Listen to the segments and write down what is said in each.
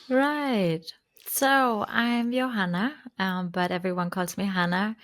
Right. So I'm Johanna, but everyone calls me Hanna.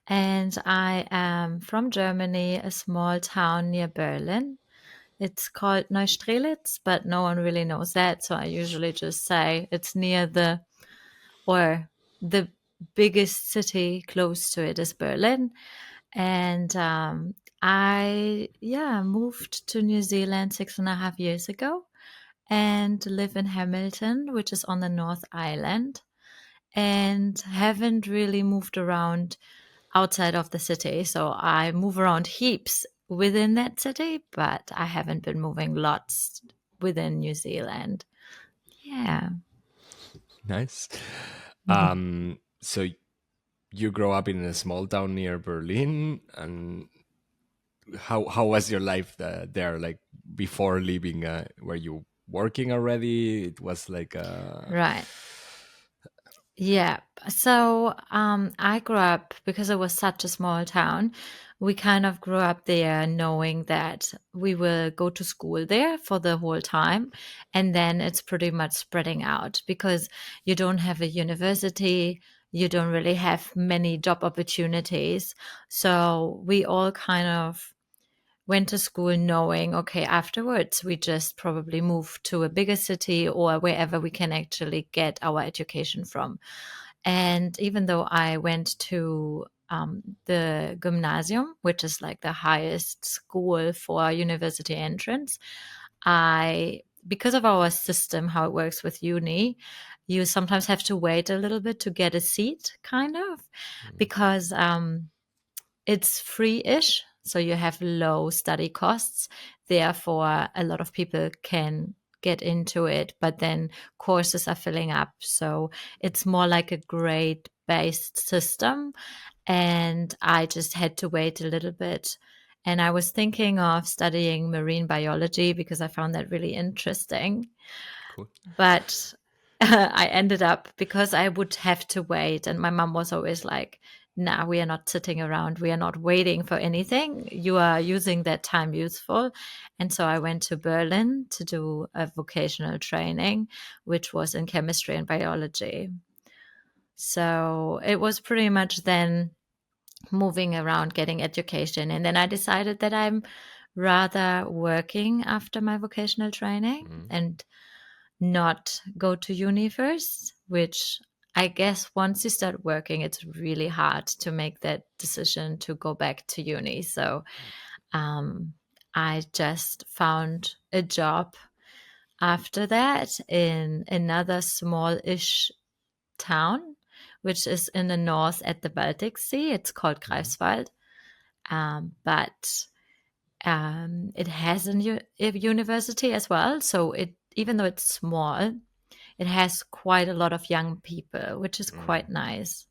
And I am from Germany, a small town near Berlin. It's called Neustrelitz, but no one really knows that. So I usually just say it's near or the biggest city close to it is Berlin. And I moved to New Zealand 6.5 years ago and live in Hamilton, which is on the North Island, and haven't really moved around outside of the city. So I move around heaps within that city, but I haven't been moving lots within New Zealand. Yeah. Nice. So you grow up in a small town near Berlin, and how was your life there? Like before leaving, were you working already? It was like Right. Yeah. So I grew up because it was such a small town. We kind of grew up there knowing that we will go to school there for the whole time. And then it's pretty much spreading out because you don't have a university. You don't really have many job opportunities. So we all kind of went to school knowing, okay, afterwards we just probably move to a bigger city or wherever we can actually get our education from. And even though I went to the gymnasium, which is like the highest school for university entrance, because of our system, how it works with uni, you sometimes have to wait a little bit to get a seat, kind of, because it's free-ish, so you have low study costs. Therefore, a lot of people can get into it, but then courses are filling up. So it's more like a grade-based system. And I just had to wait a little bit. And I was thinking of studying marine biology because I found that really interesting. cool. But I ended up because I would have to wait. And my mom was always like, nah, we are not sitting around. We are not waiting for anything. You are using that time useful. And so I went to Berlin to do a vocational training, which was in chemistry and biology. So it was pretty much then moving around, getting education. And then I decided that I'm rather working after my vocational training and not go to uni first, which I guess once you start working, it's really hard to make that decision to go back to uni. So um, I just found a job after that in another small-ish town, which is in the north at the Baltic Sea. It's called Greifswald. But it has a university as well. So even though it's small, it has quite a lot of young people, which is quite nice.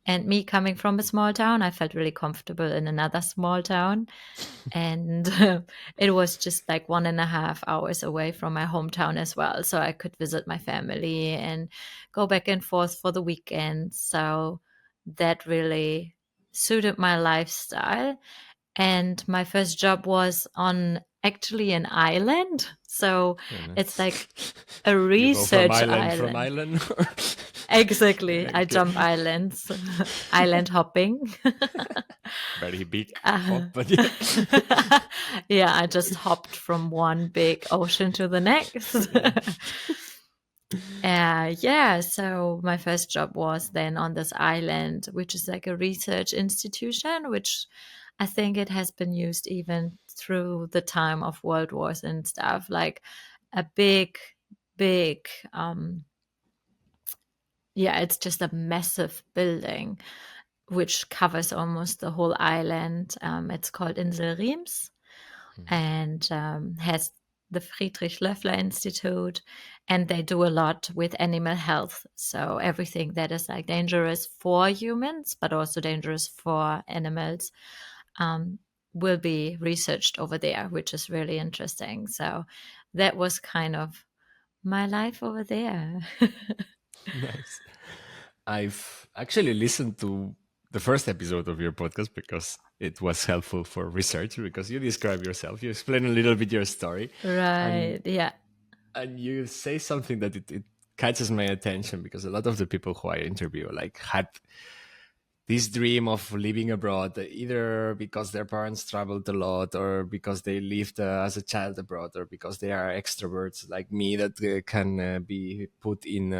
And me coming from a small town, I felt really comfortable in another small town. And it was just like 1.5 hours away from my hometown as well. So I could visit my family and go back and forth for the weekend. So that really suited my lifestyle. And my first job was on actually an island. So Yeah, it's nice. like a You go from research island island. or Exactly. I okay. jump islands, island hopping. Very big Uh, hop, but yeah. yeah, I just hopped from one big ocean to the next. Yeah. Yeah, so my first job was then on this island, which is like a research institution, which I think it has been used even through the time of World Wars and stuff, like a big, yeah, it's just a massive building which covers almost the whole island. It's called Insel Riems and has the Friedrich Löffler Institute, and they do a lot with animal health. So everything that is like dangerous for humans, but also dangerous for animals, um, will be researched over there, which is really interesting. So that was kind of my life over there. Nice. I've actually listened to the first episode of your podcast because it was helpful for research because you describe yourself, you explain a little bit your story, and Right. Yeah. you say something that it catches my attention because a lot of the people who I interview like had this dream of living abroad, either because their parents traveled a lot, or because they lived as a child abroad, or because they are extroverts like me that can be put in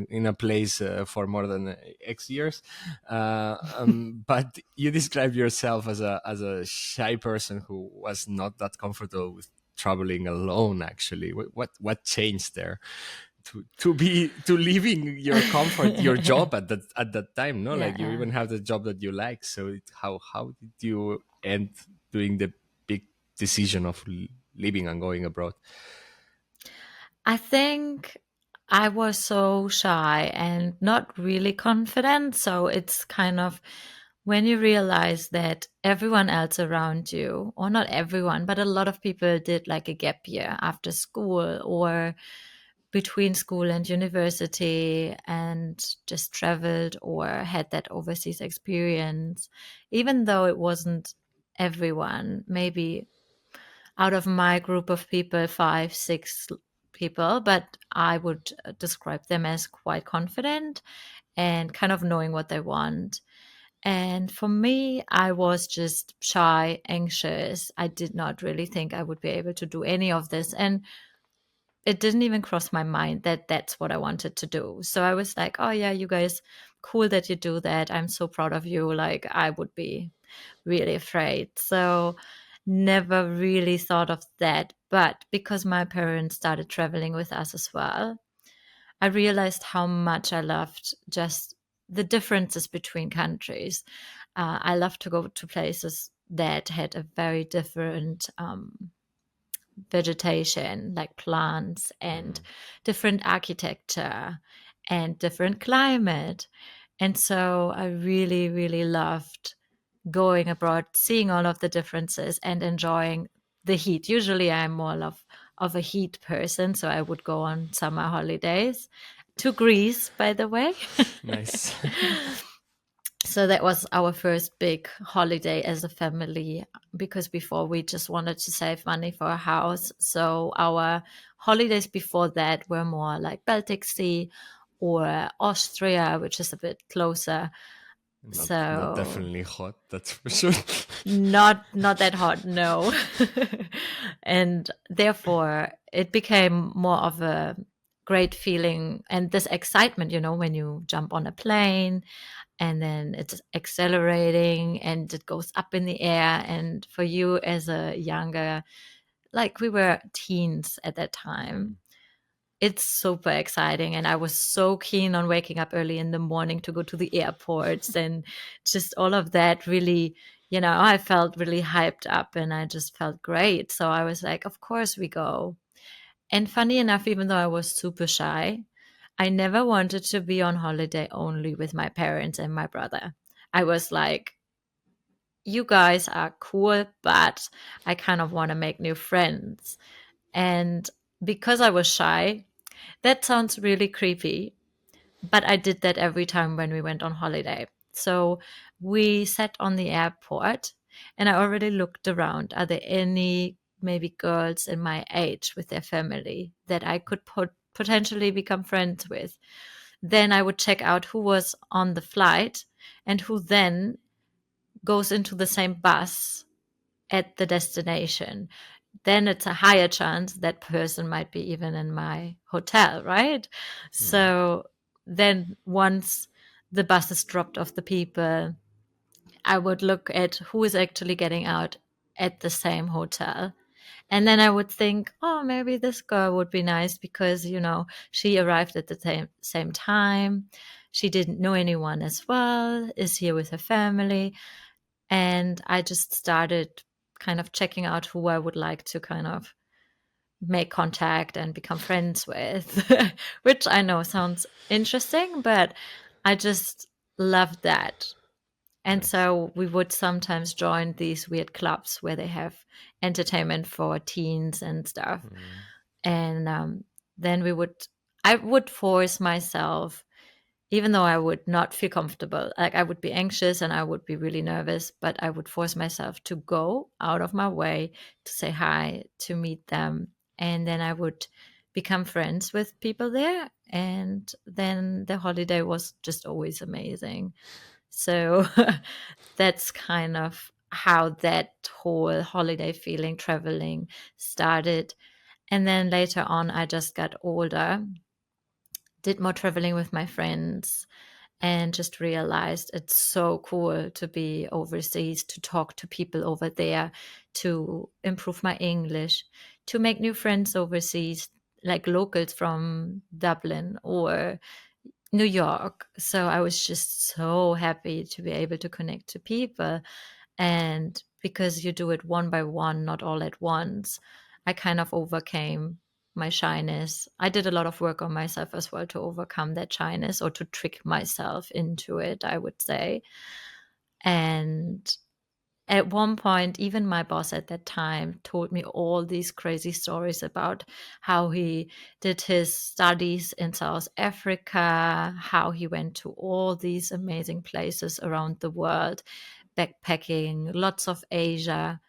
in a place for more than X years. But you describe yourself as a shy person who was not that comfortable with traveling alone. Actually, what changed there? To leaving your comfort, your job at that time, no, like you Yeah. even have the job that you like. So how did you end doing the big decision of leaving and going abroad? I think I was so shy and not really confident. So it's kind of when you realize that everyone else around you, or not everyone, but a lot of people did like a gap year after school or between school and university and just traveled or had that overseas experience, even though it wasn't everyone, maybe out of my group of people, 5, 6 people, but I would describe them as quite confident and kind of knowing what they want. And for me, I was just shy, anxious. I did not really think I would be able to do any of this. And it didn't even cross my mind that that's what I wanted to do. So I was like, oh, yeah, you guys, cool that you do that. I'm so proud of you. Like, I would be really afraid. So never really thought of that. But because my parents started traveling with us as well, I realized how much I loved just the differences between countries. I love to go to places that had a very different vegetation, like plants and Mm. different architecture and different climate. And so I really, really loved going abroad, seeing all of the differences and enjoying the heat. Usually I'm more of a heat person, so I would go on summer holidays to Greece, by the way. Nice. So that was our first big holiday as a family because before we just wanted to save money for a house. So our holidays before that were more like Baltic Sea or Austria, which is a bit closer. Not So definitely hot, that's for sure. not that hot, no. And therefore it became more of a great feeling and this excitement, when you jump on a plane and then it's accelerating and it goes up in the air. And for you as a younger, like we were teens at that time, it's super exciting. And I was so keen on waking up early in the morning to go to the airports and just all of that really, I felt really hyped up and I just felt great. So I was like, of course we go. And funny enough, even though I was super shy, I never wanted to be on holiday only with my parents and my brother. I was like, you guys are cool, but I kind of want to make new friends. And because I was shy, that sounds really creepy, but I did that every time when we went on holiday. So we sat on the airport and I already looked around. Are there any maybe girls in my age with their family that I could potentially become friends with? Then I would check out who was on the flight and who then goes into the same bus at the destination. Then it's a higher chance that person might be even in my hotel, right? Mm. So then once the bus is dropped off the people, I would look at who is actually getting out at the same hotel. And then I would think, oh, maybe this girl would be nice because, she arrived at the same time. She didn't know anyone as well, is here with her family. And I just started kind of checking out who I would like to kind of make contact and become friends with, which I know sounds interesting, but I just loved that. And Nice. so we would sometimes join these weird clubs where they have entertainment for teens and stuff. Mm. And then I would force myself, even though I would not feel comfortable, like I would be anxious and I would be really nervous, but I would force myself to go out of my way to say hi, to meet them. And then I would become friends with people there. And then the holiday was just always amazing. So that's kind of how that whole holiday feeling traveling started. And then later on, I just got older, did more traveling with my friends, and just realized it's so cool to be overseas, to talk to people over there, to improve my English, to make new friends overseas, like locals from Dublin or New York. So I was just so happy to be able to connect to people. And because you do it one by one, not all at once, I kind of overcame my shyness. I did a lot of work on myself as well to overcome that shyness or to trick myself into it, I would say. And at one point, even my boss at that time told me all these crazy stories about how he did his studies in South Africa, how he went to all these amazing places around the world, backpacking, lots of Asia.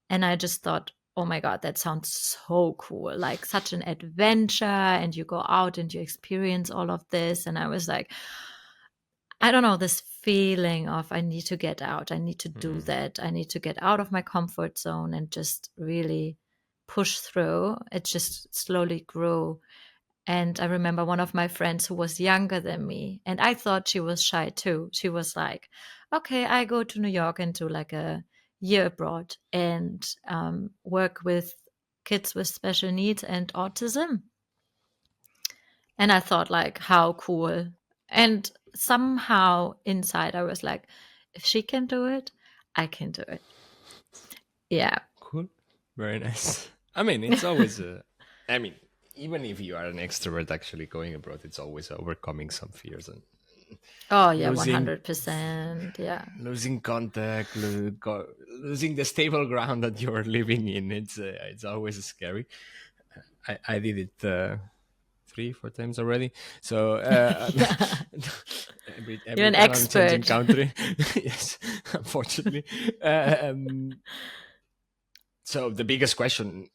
And I just thought, oh my God, that sounds so cool, like such an adventure. And you go out and you experience all of this. And I was like, I don't know, this feeling of I need to get out. I need to do Mm. that. I need to get out of my comfort zone and just really push through. It just slowly grew. And I remember one of my friends who was younger than me, and I thought she was shy too. She was like, okay, I go to New York and do like a year abroad and work with kids with special needs and autism. And I thought, like, how cool. And somehow inside, I was like, if she can do it, I can do it. Yeah. Cool. Very nice. I mean, it's always a. I mean, even if you are an extrovert, actually going abroad, it's always overcoming some fears and Oh, yeah, losing 100%. Yeah. losing contact, losing the stable ground that you're living in. It's always scary. I did it 3 4 times already. So Yeah. You're every an time I'm changing expert. country, yes, unfortunately. So the biggest question,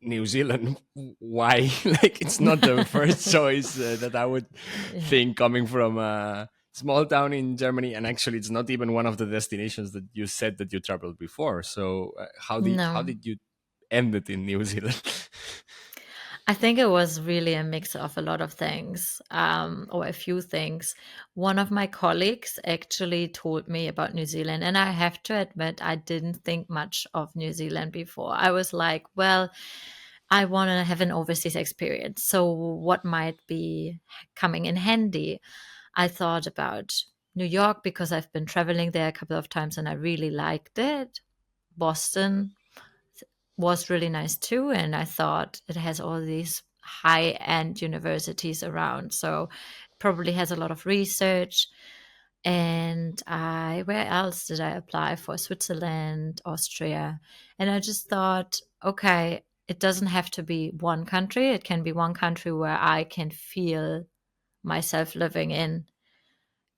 New Zealand, why? Like it's not the first choice that I would Yeah. think coming from a small town in Germany, and actually it's not even one of the destinations that you said that you traveled before. So how No. did you end it in New Zealand? I think it was really a mix of a lot of things, or a few things. One of my colleagues actually told me about New Zealand, and I have to admit, I didn't think much of New Zealand before. I was like, well, I want to have an overseas experience. So, what might be coming in handy? I thought about New York because I've been traveling there a couple of times and I really liked it. Boston was really nice too. And I thought it has all these high end universities around. So probably has a lot of research. And where else did I apply for? Switzerland, Austria. And I just thought, okay, it doesn't have to be one country. It can be one country where I can feel myself living in.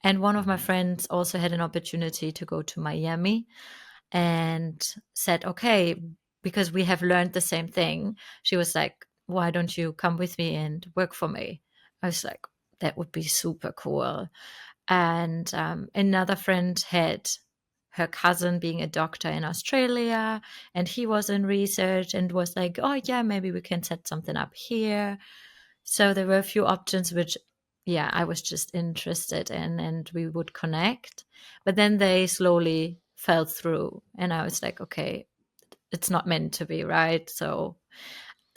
And one of my Mhm. friends also had an opportunity to go to Miami and said, okay, because we have learned the same thing. She was like, why don't you come with me and work for me? I was like, that would be super cool. And another friend had her cousin being a doctor in Australia, and he was in research and was like, oh, yeah, maybe we can set something up here. So there were a few options which, yeah, I was just interested in, and we would connect. But then they slowly fell through, and I was like, okay, it's not meant to be, right? So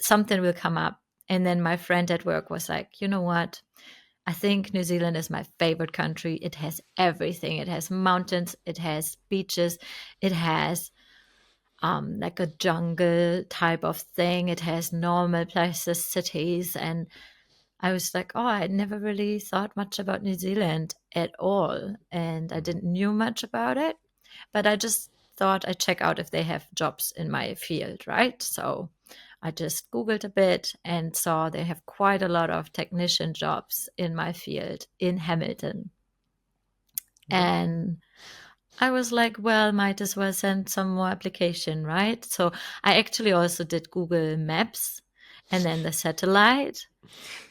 something will come up. And then my friend at work was like, you know what? I think New Zealand is my favorite country. It has everything. It has mountains, it has beaches, it has like a jungle type of thing. It has normal places, cities, and I was like, oh, I never really thought much about New Zealand at all. And I Mhm. didn't knew much about it, but I just thought I'd check out if they have jobs in my field, right? So I just Googled a bit and saw they have quite a lot of technician jobs in my field in Hamilton. Okay. And I was like, well, might as well send some more application, right? So I actually also did Google Maps and then the satellite.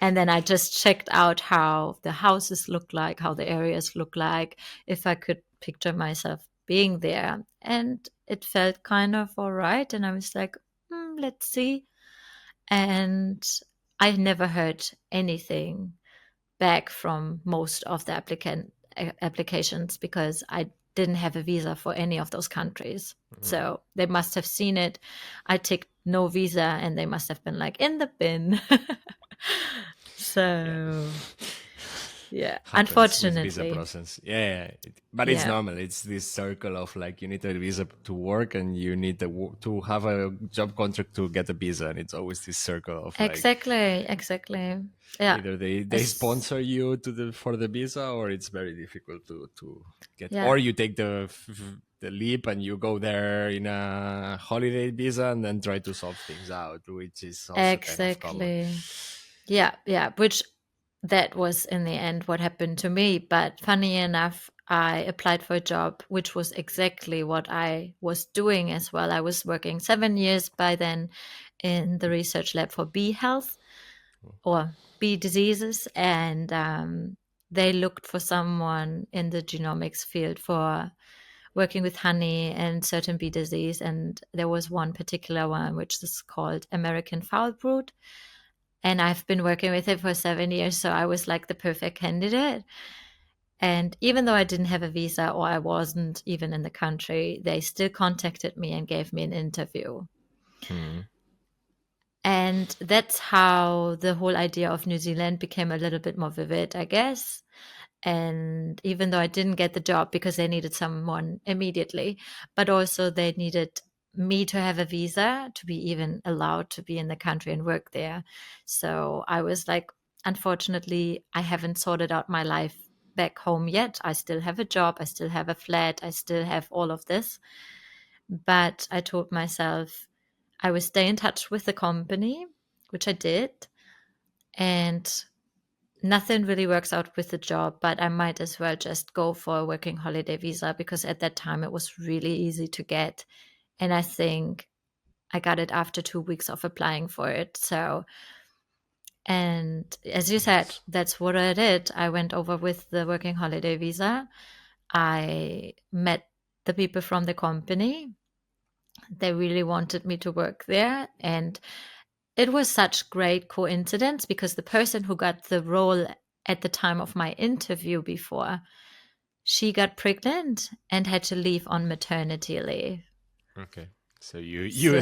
And then I just checked out how the houses look like, how the areas look like, if I could picture myself being there. And it felt kind of all right. And I was like, let's see. And I never heard anything back from most of the applications because I didn't have a visa for any of those countries. So they must have seen it. I ticked no visa and they must have been like in the bin. Yeah. So, yeah, Happens with visa unfortunately. process. Yeah, but it's Yeah, normal. It's this circle of like you need a visa to work and you need to have a job contract to get a visa, and it's always this circle of like exactly. Yeah. either they It's, sponsor you to the for the visa, or it's very difficult to get, yeah, or you take the leap and you go there in a holiday visa and then try to solve things out, which is also kind of common. exactly. Yeah, which that was in the end what happened to me. But funny enough, I applied for a job which was exactly what I was doing as well. I was working 7 years by then in the research lab for bee health or bee diseases, and they looked for someone in the genomics field for working with honey and certain bee disease. And there was one particular one which is called American foul brood, and I've been working with it for 7 years. So I was like the perfect candidate. And even though I didn't have a visa or I wasn't even in the country, they still contacted me and gave me an interview. Hmm. And that's how the whole idea of New Zealand became a little bit more vivid, I guess. And even though I didn't get the job because they needed someone immediately, but also they needed me to have a visa to be even allowed to be in the country and work there. So I was like, unfortunately, I haven't sorted out my life back home yet. I still have a job, I still have a flat, I still have all of this. But I told myself I will stay in touch with the company, which I did. And nothing really works out with the job, but I might as well just go for a working holiday visa because at that time it was really easy to get. And I think I got it after 2 weeks of applying for it. So, and as you said, Nice. that's what I did. I went over with the working holiday visa. I met the people from the company. They really wanted me to work there. And it was such great coincidence because the person who got the role at the time of my interview before, she got pregnant and had to leave on maternity leave. Okay. So you So